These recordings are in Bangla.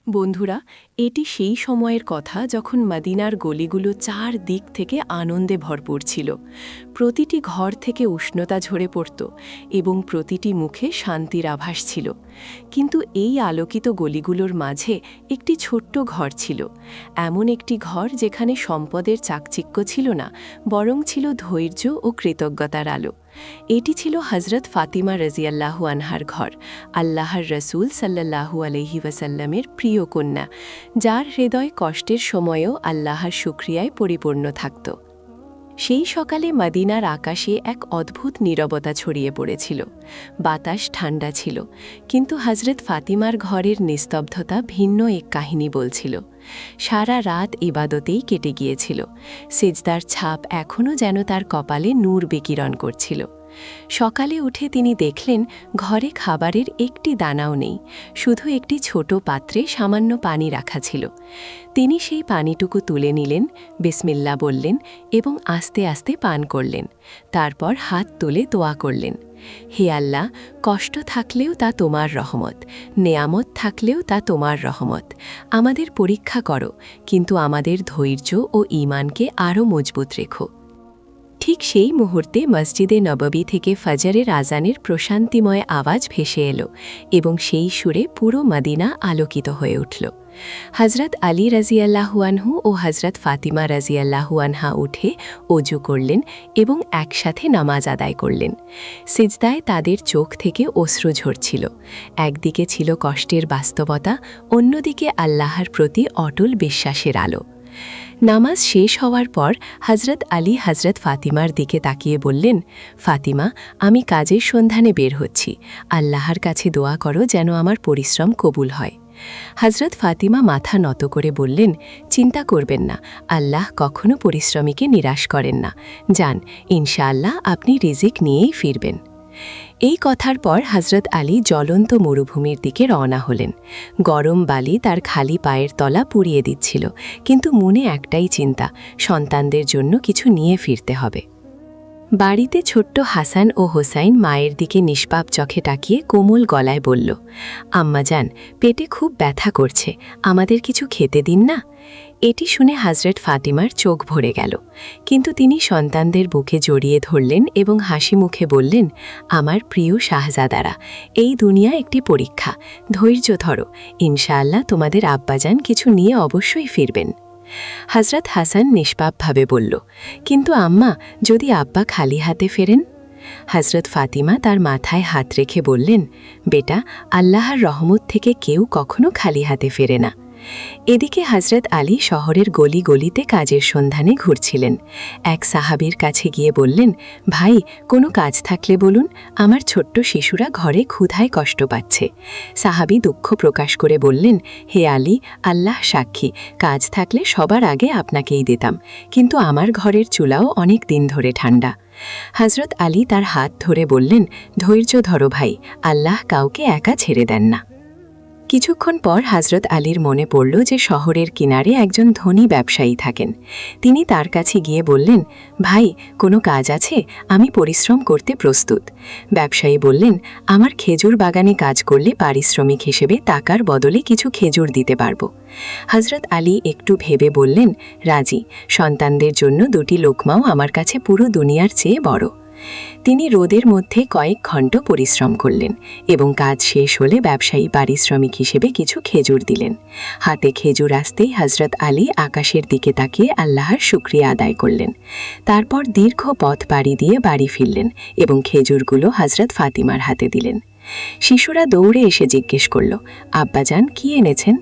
বন্ধুরা, এটি সেই সময়ের কথা যখন মদিনার গলিগুলো চার দিক থেকে আনন্দে ভরপুর ছিল। প্রতিটি ঘর থেকে উষ্ণতা ঝরে পড়ত এবং প্রতিটি মুখে শান্তির আভাস ছিল। কিন্তু এই আলোকিত গলিগুলোর মাঝে একটি ছোট্ট ঘর ছিল, এমন একটি ঘর যেখানে সম্পদের চাকচিক্য ছিল না, বরং ছিল ধৈর্য ও কৃতজ্ঞতার আলো। এটি ছিল হজরত ফাতিমা রাজিয়াল্লাহু আনহার ঘর, আল্লাহর রসুল সাল্লাল্লাহু আলাইহি ওয়াসাল্লামের প্রিয় কন্যা, যার হৃদয় কষ্টের সময়েও আল্লাহর শুকরিয়ায় পরিপূর্ণ থাকত। সেই সকালে মদিনার আকাশে এক অদ্ভুত নীরবতা ছড়িয়ে পড়েছিল। বাতাস ঠান্ডা ছিল, কিন্তু হজরত ফাতিমার ঘরের নিস্তব্ধতা ভিন্ন এক কাহিনী বলছিল। সারা রাত ইবাদতেই কেটে গিয়েছিল, সিজদার ছাপ এখনও যেন তার কপালে নূর বিকিরণ করছিল। সকালে উঠে তিনি দেখলেন ঘরে খাবারের একটি দানাও নেই, শুধু একটি ছোট পাত্রে সামান্য পানি রাখা ছিল। তিনি সেই পানিটুকু তুলে নিলেন, বিসমিল্লাহ বললেন এবং আস্তে আস্তে পান করলেন। তারপর হাত তুলে দোয়া করলেন, হে আল্লাহ, কষ্ট থাকলেও তা তোমার রহমত, নেয়ামত থাকলেও তা তোমার রহমত। আমাদের পরীক্ষা করো, কিন্তু আমাদের ধৈর্য ও ঈমানকে আরও মজবুত রেখো। ঠিক সেই মুহূর্তে মসজিদে নববী থেকে ফজরের আজানের প্রশান্তিময় আওয়াজ ভেসে এলো এবং সেই সুরে পুরো মদিনা আলোকিত হয়ে উঠল। হজরত আলী রাজিয়াল্লাহু আনহু ও হজরত ফাতিমা রাজিয়াল্লাহু আনহা উঠে অজু করলেন এবং একসাথে নামাজ আদায় করলেন। সিজদায় তাদের চোখ থেকে অশ্রু ঝরছিল। একদিকে ছিল কষ্টের বাস্তবতা, অন্যদিকে আল্লাহর প্রতি অটল বিশ্বাসের আলো। নামাজ শেষ হওয়ার পর হজরত আলী হজরত ফাতিমার দিকে তাকিয়ে বললেন, ফাতিমা, আমি কাজের সন্ধানে বের হচ্ছি, আল্লাহর কাছে দোয়া করো যেন আমার পরিশ্রম কবুল হয়। হজরত ফাতিমা মাথা নত করে বললেন, চিন্তা করবেন না, আল্লাহ কখনো পরিশ্রমীকে নিরাশ করেন না। যান, ইনশাআল্লাহ আপনি রিজিক নিয়েই ফিরবেন। এই কথার পর হজরত আলী জ্বলন্ত মরুভূমির দিকে রওনা হলেন। গরম বালি তার খালি পায়ের তলা পুড়িয়ে দিচ্ছিল, কিন্তু মনে একটাই চিন্তা, সন্তানদের জন্য কিছু নিয়ে ফিরতে হবে। বাড়িতে ছোট্ট হাসান ও হোসাইন মায়ের দিকে নিষ্পাপ চোখে তাকিয়ে কোমল গলায় বলল, আম্মাজান, পেটে খুব ব্যথা করছে, আমাদের কিছু খেতে দিন না। এটি শুনে হজরত ফাতিমার চোখ ভরে গেল, কিন্তু তিনি সন্তানদের বুকে জড়িয়ে ধরলেন এবং হাসি মুখে বললেন, আমার প্রিয় শাহজাদারা, এই দুনিয়া একটি পরীক্ষা, ধৈর্য ধরো, ইনশাআল্লাহ তোমাদের আব্বাজান কিছু নিয়ে অবশ্যই ফিরবেন। হজরত হাসান নিষ্পাপভাবে বলল, কিন্তু আম্মা, যদি আব্বা খালি হাতে ফেরেন? হজরত ফাতিমা তার মাথায় হাত রেখে বললেন, বেটা, আল্লাহর রহমত থেকে কেউ কখনো খালি হাতে ফেরে না। এদিকে হজরত আলী শহরের গলি গলিতে কাজের সন্ধানে ঘুরছিলেন। এক সাহাবীর কাছে গিয়ে বললেন, ভাই, কোনো কাজ থাকলে বলুন, আমার ছোট্ট শিশুরা ঘরে ক্ষুধায় কষ্ট পাচ্ছে। সাহাবী দুঃখ প্রকাশ করে বললেন, হে আলী, আল্লাহ সাক্ষী, কাজ থাকলে সবার আগে আপনাকেই দিতাম, কিন্তু আমার ঘরের চুলাও অনেক দিন ধরে ঠান্ডা। হজরত আলী তার হাত ধরে বললেন, ধৈর্য ধরো ভাই, আল্লাহ কাউকে একা ছেড়ে দেন না। কিছুক্ষণ পর হজরত আলীর মনে পড়ল যে শহরের কিনারে একজন ধনী ব্যবসায়ী থাকেন। তিনি তার কাছে গিয়ে বললেন, ভাই, কোনো কাজ আছে? আমি পরিশ্রম করতে প্রস্তুত। ব্যবসায়ী বললেন, আমার খেজুর বাগানে কাজ করলে পারিশ্রমিক হিসেবে টাকার বদলে কিছু খেজুর দিতে পারবো। হজরত আলী একটু ভেবে বললেন, রাজি, সন্তানদের জন্য দুটি লোকমাও আমার কাছে পুরো দুনিয়ার চেয়ে বড়। তিনি রোদের মধ্যে কয়েক ঘন্টা পরিশ্রম করলেন এবং কাজ শেষ হলে ব্যবসায়ী পারিশ্রমিক হিসেবে কিছু খেজুর দিলেন। হাতে খেজুর আসতেই হজরত আলী আকাশের দিকে তাকিয়ে আল্লাহর শুকরিয়া আদায় করলেন। তারপর দীর্ঘ পথ পাড়ি দিয়ে বাড়ি ফিরলেন এবং খেজুরগুলো হজরত ফাতিমার হাতে দিলেন। শিশুরা দৌড়ে এসে জিজ্ঞেস করল, আব্বাজান, কি এনেছেন?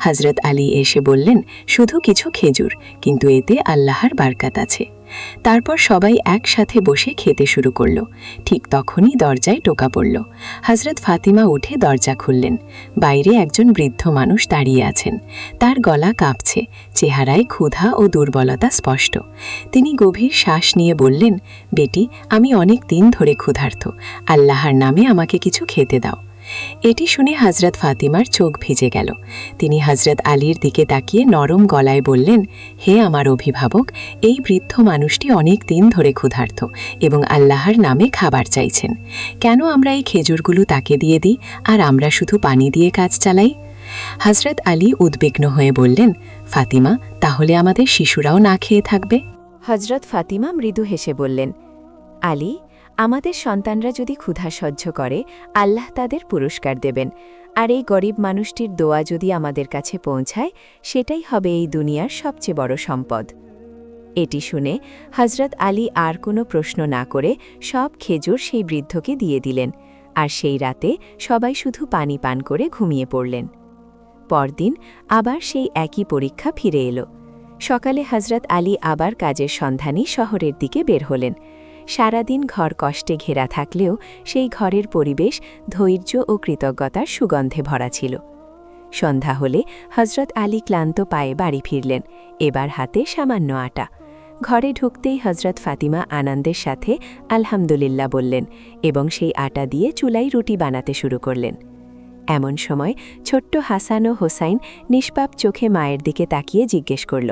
হজরত আলী এসে বললেন, শুধু কিছু খেজুর, কিন্তু এতে আল্লাহর বারকাত আছে। তারপর সবাই একসাথে বসে খেতে শুরু করল। ঠিক তখনই দরজায় টোকা পড়ল। হজরত ফাতিমা উঠে দরজা খুললেন। বাইরে একজন বৃদ্ধ মানুষ দাঁড়িয়ে আছেন। তার গলা কাঁপছে, চেহারায় ক্ষুধা ও দুর্বলতা স্পষ্ট। তিনি গভীর শ্বাস নিয়ে বললেন, বেটি, আমি অনেক দিন ধরে ক্ষুধার্ত, আল্লাহর নামে আমাকে কিছু খেতে দাও। এটি শুনে হজরত ফাতিমার চোখ ভিজে গেল। তিনি হজরত আলীর দিকে তাকিয়ে নরম গলায় বললেন, হে আমার অভিভাবক, এই বৃদ্ধ মানুষটি অনেক দিন ধরে ক্ষুধার্ত এবং আল্লাহর নামে খাবার চাইছেন। কেন আমরা এই খেজুরগুলো তাকে দিয়ে দিই আর আমরা শুধু পানি দিয়ে কাজ চালাই? হযরত আলী উদ্বিগ্ন হয়ে বললেন, ফাতিমা, তাহলে আমাদের শিশুরাও না খেয়ে থাকবে? হজরত ফাতিমা মৃদু হেসে বললেন, আলী, আমাদের সন্তানরা যদি ক্ষুধা সহ্য করে, আল্লাহ তাদের পুরস্কার দেবেন, আর এই গরিব মানুষটির দোয়া যদি আমাদের কাছে পৌঁছায়, সেটাই হবে এই দুনিয়ার সবচেয়ে বড় সম্পদ। এটি শুনে হজরত আলী আর কোনো প্রশ্ন না করে সব খেজুর সেই বৃদ্ধকে দিয়ে দিলেন, আর সেই রাতে সবাই শুধু পানি পান করে ঘুমিয়ে পড়লেন। পরদিন আবার সেই একই পরীক্ষা ফিরে এলো। সকালে হজরত আলী আবার কাজের সন্ধানে শহরের দিকে বের হলেন। সারাদিন ঘর কষ্টে ঘেরা থাকলেও সেই ঘরের পরিবেশ ধৈর্য ও কৃতজ্ঞতার সুগন্ধে ভরা ছিল। সন্ধ্যা হলে হজরত আলী ক্লান্ত পায়ে বাড়ি ফিরলেন, এবার হাতে সামান্য আটা। ঘরে ঢুকতেই হজরত ফাতিমা আনন্দের সাথে আলহামদুলিল্লাহ বললেন এবং সেই আটা দিয়ে চুলায় রুটি বানাতে শুরু করলেন। এমন সময় ছোট্ট হাসান ও হোসাইন নিষ্পাপ চোখে মায়ের দিকে তাকিয়ে জিজ্ঞেস করল,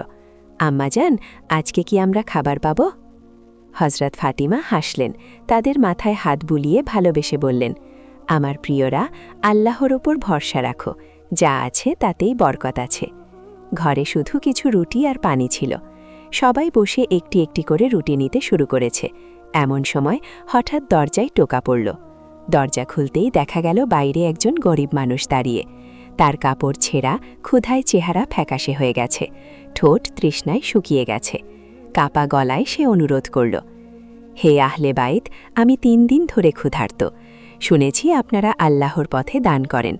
আম্মাজান, আজকে কি আমরা খাবার পাব? হজরত ফাতিমা হাসলেন, তাদের মাথায় হাত বুলিয়ে ভালোবেসে বললেন, আমার প্রিয়রা, আল্লাহর ওপর ভরসা রাখো, যা আছে তাতেই বরকত আছে। ঘরে শুধু কিছু রুটি আর পানি ছিল। সবাই বসে একটি একটি করে রুটি নিতে শুরু করেছে। এমন সময় হঠাৎ দরজায় টোকা পড়ল। দরজা খুলতেই দেখা গেল বাইরে একজন গরিব মানুষ দাঁড়িয়ে। তার কাপড় ছেঁড়া, ক্ষুধায় চেহারা ফ্যাকাশে হয়ে গেছে, ঠোঁট তৃষ্ণায় শুকিয়ে গেছে। কাপা গলায় সে অনুরোধ করল, হে আহলে বাইত, আমি 3 দিন ধরে ক্ষুধার্ত। শুনেছি আপনারা আল্লাহর পথে দান করেন,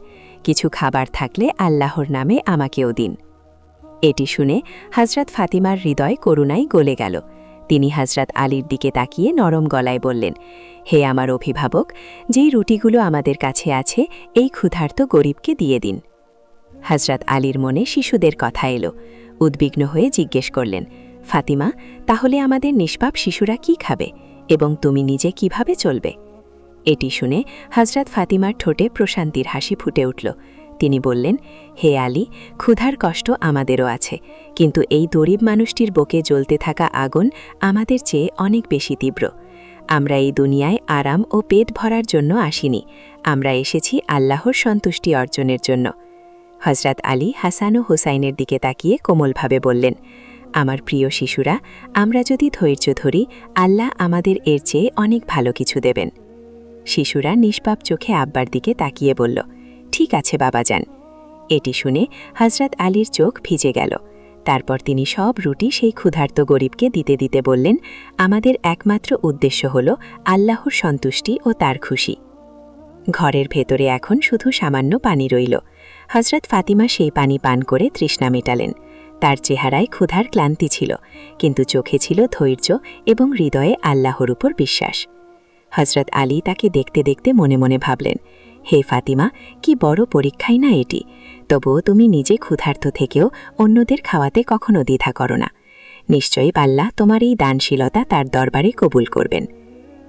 কিছু খাবার থাকলে আল্লাহর নামে আমাকেও দিন। এটি শুনে হজরত ফাতিমার হৃদয় করুণায় গলে গেল। তিনি হজরত আলীর দিকে তাকিয়ে নরম গলায় বললেন, হে আমার অভিভাবক, যেই রুটিগুলো আমাদের কাছে আছে এই ক্ষুধার্ত গরিবকে দিয়ে দিন। হজরত আলীর মনে শিশুদের কথা এলো। উদ্বিগ্ন হয়ে জিজ্ঞেস করলেন, ফাতিমা, তাহলে আমাদের নিষ্পাপ শিশুরা কি খাবে এবং তুমি নিজে কিভাবে চলবে? এটি শুনে হজরত ফাতিমার ঠোঁটে প্রশান্তির হাসি ফুটে উঠল। তিনি বললেন, হে আলী, ক্ষুধার কষ্ট আমাদেরও আছে, কিন্তু এই গরিব মানুষটির বুকে জ্বলতে থাকা আগুন আমাদের চেয়ে অনেক বেশি তীব্র। আমরা এই দুনিয়ায় আরাম ও পেট ভরার জন্য আসিনি, আমরা এসেছি আল্লাহর সন্তুষ্টি অর্জনের জন্য। হজরত আলী হাসান ও হোসাইনের দিকে তাকিয়ে কোমলভাবে বললেন, আমার প্রিয় শিশুরা, আমরা যদি ধৈর্য ধরি, আল্লাহ আমাদের এর চেয়ে অনেক ভালো কিছু দেবেন। শিশুরা নিষ্পাপ চোখে আব্বার দিকে তাকিয়ে বলল, ঠিক আছে বাবাজান। এটি শুনে হজরত আলীর চোখ ভিজে গেল। তারপর তিনি সব রুটি সেই ক্ষুধার্ত গরিবকে দিতে দিতে বললেন, আমাদের একমাত্র উদ্দেশ্য হল আল্লাহর সন্তুষ্টি ও তার খুশি। ঘরের ভেতরে এখন শুধু সামান্য পানি রইল। হজরত ফাতিমা সেই পানি পান করে তৃষ্ণা মেটালেন। তার চেহারায় ক্ষুধার ক্লান্তি ছিল, কিন্তু চোখে ছিল ধৈর্য এবং হৃদয়ে আল্লাহর উপর বিশ্বাস। হজরত আলী তাকে দেখতে দেখতে মনে মনে ভাবলেন, হে ফাতিমা, কি বড় পরীক্ষাই না এটি! তবুও তুমি নিজে ক্ষুধার্ত থেকেও অন্যদের খাওয়াতে কখনো দ্বিধা করো না। নিশ্চয়ই আল্লাহ তোমার এই দানশীলতা তার দরবারে কবুল করবেন।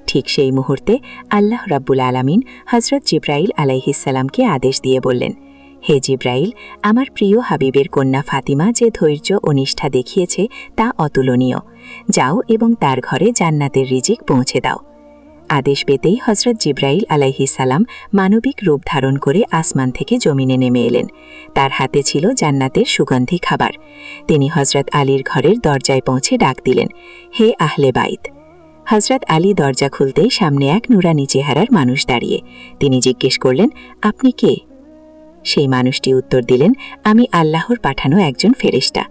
ঠিক সেই মুহূর্তে আল্লাহ রাব্বুল আলামিন হজরত জিব্রাইল আলাইহিসসালামকে আদেশ দিয়ে বললেন, হে জিব্রাইল, আমার প্রিয় হাবিবের কন্যা ফাতিমা যে ধৈর্য ও নিষ্ঠা দেখিয়েছে তা অতুলনীয়। যাও এবং তার ঘরে জান্নাতের রিজিক পৌঁছে দাও। আদেশ পেতেই হজরত জিব্রাইল আলাইহিসসালাম মানবিক রূপ ধারণ করে আসমান থেকে জমিনে নেমে এলেন। তার হাতে ছিল জান্নাতের সুগন্ধি খাবার। তিনি হজরত আলীর ঘরের দরজায় পৌঁছে ডাক দিলেন, হে আহলে বাইত। হজরত আলী দরজা খুলতেই সামনে এক নুরানি চেহারার মানুষ দাঁড়িয়ে। তিনি জিজ্ঞেস করলেন, আপনি কে? সেই মানুষটি উত্তর দিলেন, আমি আল্লাহর পাঠানো একজন ফেরেশতা।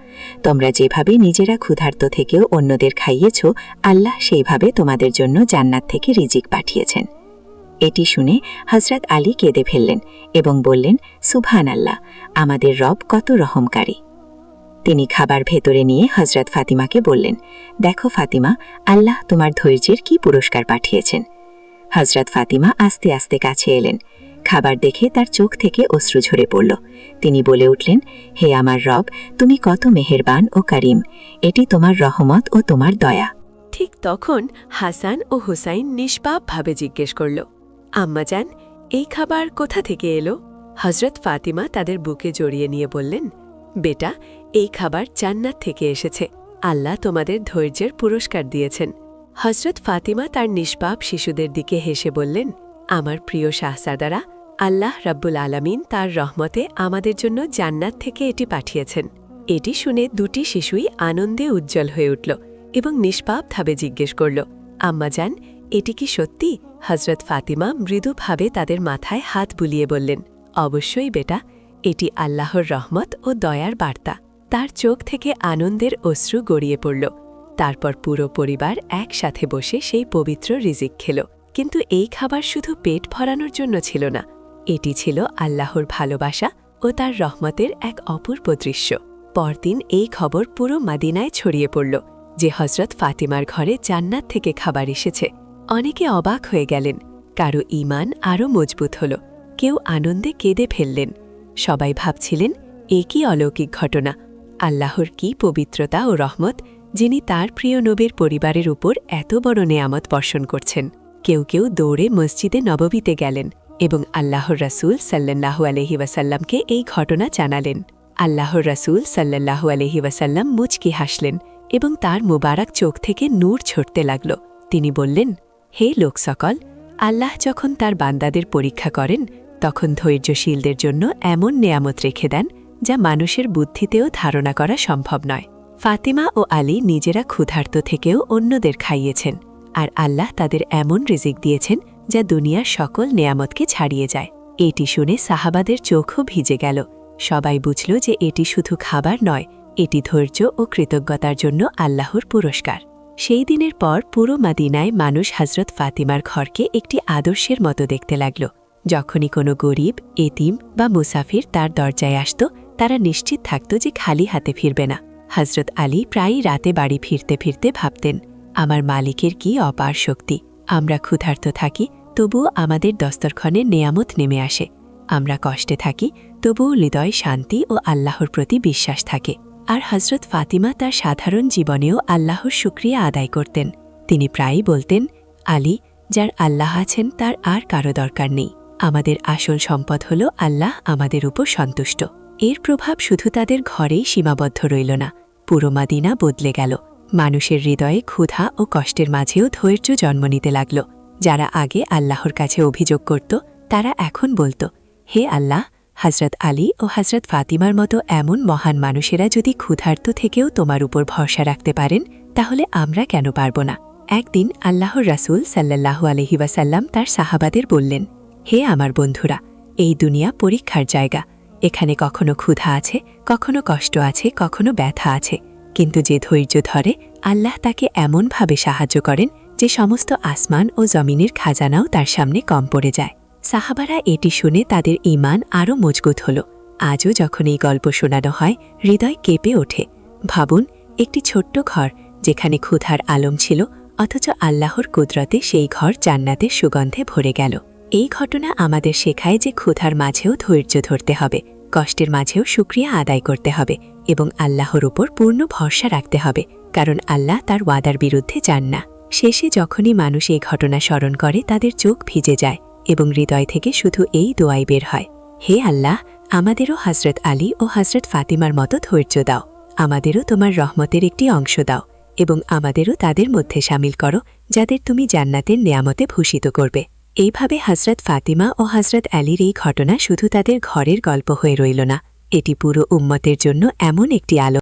তোমরা যেভাবে নিজেরা ক্ষুধার্ত থেকেও অন্যদের খাইয়েছ, আল্লাহ সেইভাবে তোমাদের জন্য জান্নাত থেকে রিজিক পাঠিয়েছেন। এটি শুনে হজরত আলী কেঁদে ফেললেন এবং বললেন, সুবহানাল্লাহ, আমাদের রব কত রহমকারী। তিনি খাবার ভেতরে নিয়ে হজরত ফাতিমাকে বললেন, দেখো ফাতিমা, আল্লাহ তোমার ধৈর্যের কি পুরস্কার পাঠিয়েছেন। হজরত ফাতিমা আস্তে আস্তে কাছে এলেন। খাবার দেখে তার চোখ থেকে অশ্রু ঝরে পড়ল। তিনি বলে উঠলেন, হে আমার রব, তুমি কত মেহেরবান ও করিম, এটি তোমার রহমত ও তোমার দয়া। ঠিক তখন হাসান ও হুসাইন নিষ্পাপভাবে জিজ্ঞেস করল, আম্মাজান, এই খাবার কোথা থেকে এলো? হজরত ফাতিমা তাদের বুকে জড়িয়ে নিয়ে বললেন, বেটা, এই খাবার জান্নাত থেকে এসেছে। আল্লাহ তোমাদের ধৈর্যের পুরস্কার দিয়েছেন। হজরত ফাতিমা তার নিষ্পাপ শিশুদের দিকে হেসে বললেন, আমার প্রিয় শাহজাদারা, আল্লাহ রাব্বুল আলামিন তার রহমতে আমাদের জন্য জান্নাত থেকে এটি পাঠিয়েছেন। এটি শুনে দুটি শিশুই আনন্দে উজ্জ্বল হয়ে উঠল এবং নিষ্পাপভাবে জিজ্ঞেস করল, আম্মাজান, এটি কি সত্যি? হজরত ফাতিমা মৃদুভাবে তাদের মাথায় হাত বুলিয়ে বললেন, অবশ্যই বেটা, এটি আল্লাহর রহমত ও দয়ার বার্তা। তার চোখ থেকে আনন্দের অশ্রু গড়িয়ে পড়ল। তারপর পুরো পরিবার একসাথে বসে সেই পবিত্র রিজিক খেল। কিন্তু এই খাবার শুধু পেট ভরানোর জন্য ছিল না, এটি ছিল আল্লাহর ভালোবাসা ও তার রহমতের এক অপূর্ব দৃশ্য। পরদিন এই খবর পুরো মাদিনায় ছড়িয়ে পড়ল যে হজরত ফাতিমার ঘরে জান্নাত থেকে খাবার এসেছে। অনেকে অবাক হয়ে গেলেন, কারো ঈমান আরও মজবুত হল, কেউ আনন্দে কেঁদে ফেললেন। সবাই ভাবছিলেন, এ কি অলৌকিক ঘটনা, আল্লাহর কি পবিত্রতা ও রহমত, যিনি তার প্রিয় নবীর পরিবারের উপর এত বড় নেয়ামত বর্ষণ করছেন। কেউ কেউ দৌড়ে মসজিদে নববীতে গেলেন এবং আল্লাহর রাসূল সাল্লাল্লাহু আলাইহি ওয়াসাল্লামকে এই ঘটনা জানালেন। আল্লাহর রাসূল সাল্লাল্লাহু আলাইহি ওয়াসাল্লাম মুচকি হাসলেন এবং তার মুবারক চোখ থেকে নূর ছড়তে লাগল। তিনি বললেন, হে লোক সকল, আল্লাহ যখন তার বান্দাদের পরীক্ষা করেন তখন ধৈর্যশীলদের জন্য এমন নেয়ামত রেখে দেন যা মানুষের বুদ্ধিতেও ধারণা করা সম্ভব নয়। ফাতিমা ও আলী নিজেরা ক্ষুধার্ত থেকেও অন্যদের খাইয়েছেন, আর আল্লাহ তাদের এমন রিজিক দিয়েছেন যা দুনিয়ার সকল নেয়ামতকে ছাড়িয়ে যায়। এটি শুনে সাহাবাদের চোখও ভিজে গেল। সবাই বুঝল যে এটি শুধু খাবার নয়, এটি ধৈর্য ও কৃতজ্ঞতার জন্য আল্লাহর পুরস্কার। সেই দিনের পর পুরো মাদিনায় মানুষ হজরত ফাতিমার ঘরকে একটি আদর্শের মতো দেখতে লাগল। যখনই কোনো গরিব, এতিম বা মুসাফির তার দরজায় আসত, তারা নিশ্চিত থাকত যে খালি হাতে ফিরবে না। হজরত আলী প্রায়ই রাতে বাড়ি ফিরতে ফিরতে ভাবতেন, আমার মালিকের কি অপার শক্তি, আমরা ক্ষুধার্ত থাকি তবুও আমাদের দস্তরখানে নেয়ামত নেমে আসে, আমরা কষ্টে থাকি তবুও হৃদয় শান্তি ও আল্লাহর প্রতি বিশ্বাস থাকে। আর হজরত ফাতিমা তার সাধারণ জীবনেও আল্লাহর শুকরিয়া আদায় করতেন। তিনি প্রায়ই বলতেন, আলী, যার আল্লাহ আছেন তার আর কারো দরকার নেই, আমাদের আসল সম্পদ হল আল্লাহ আমাদের উপর সন্তুষ্ট। এর প্রভাব শুধু তাদের ঘরেই সীমাবদ্ধ রইল না, পুরো মাদিনা বদলে গেল। মানুষের হৃদয়ে ক্ষুধা ও কষ্টের মাঝেও ধৈর্য জন্ম নিতে লাগল। যারা আগে আল্লাহর কাছে অভিযোগ করত, তারা এখন বলত, হে আল্লাহ, হজরত আলী ও হজরত ফাতিমার মতো এমন মহান মানুষেরা যদি ক্ষুধার্ত থেকেও তোমার উপর ভরসা রাখতে পারেন, তাহলে আমরা কেন পারব না? একদিন আল্লাহর রাসূল সাল্লাল্লাহু আলাইহি ওয়াসাল্লাম তার সাহাবাদের বললেন, হে আমার বন্ধুরা, এই দুনিয়া পরীক্ষার জায়গা। এখানে কখনো ক্ষুধা আছে, কখনো কষ্ট আছে, কখনো ব্যথা আছে, কিন্তু যে ধৈর্য ধরে আল্লাহ তাকে এমনভাবে সাহায্য করেন যে সমস্ত আসমান ও জমিনের খাজানাও তার সামনে কম পড়ে যায়। সাহাবারা এটি শুনে তাদের ঈমান আরও মজবুত হল। আজও যখন এই গল্প শোনানো হয়, হৃদয় কেঁপে ওঠে। ভাবুন, একটি ছোট্ট ঘর যেখানে ক্ষুধার আলম ছিল, অথচ আল্লাহর কুদরতে সেই ঘর জান্নাতের সুগন্ধে ভরে গেল। এই ঘটনা আমাদের শেখায় যে ক্ষুধার মাঝেও ধৈর্য ধরতে হবে, কষ্টের মাঝেও শুকরিয়া আদায় করতে হবে এবং আল্লাহর উপর পূর্ণ ভরসা রাখতে হবে, কারণ আল্লাহ তার ওয়াদার বিরুদ্ধে যান না। শেষে যখনই মানুষ এই ঘটনা স্মরণ করে, তাদের চোখ ভিজে যায় এবং হৃদয় থেকে শুধু এই দোয়াই বের হয়, হে আল্লাহ, আমাদেরও হজরত আলী ও হজরত ফাতিমার মতো ধৈর্য দাও, আমাদেরও তোমার রহমতের একটি অংশ দাও এবং আমাদেরও তাদের মধ্যে শামিল করো যাদের তুমি জান্নাতের নেয়ামতে ভূষিত করবে। এইভাবে হজরত ফাতিমা ও হজরত আলীর এই ঘটনা শুধু তাদের ঘরের গল্প হয়ে রইল না, এটি পুরো উম্মতের জন্য এমন একটি আলো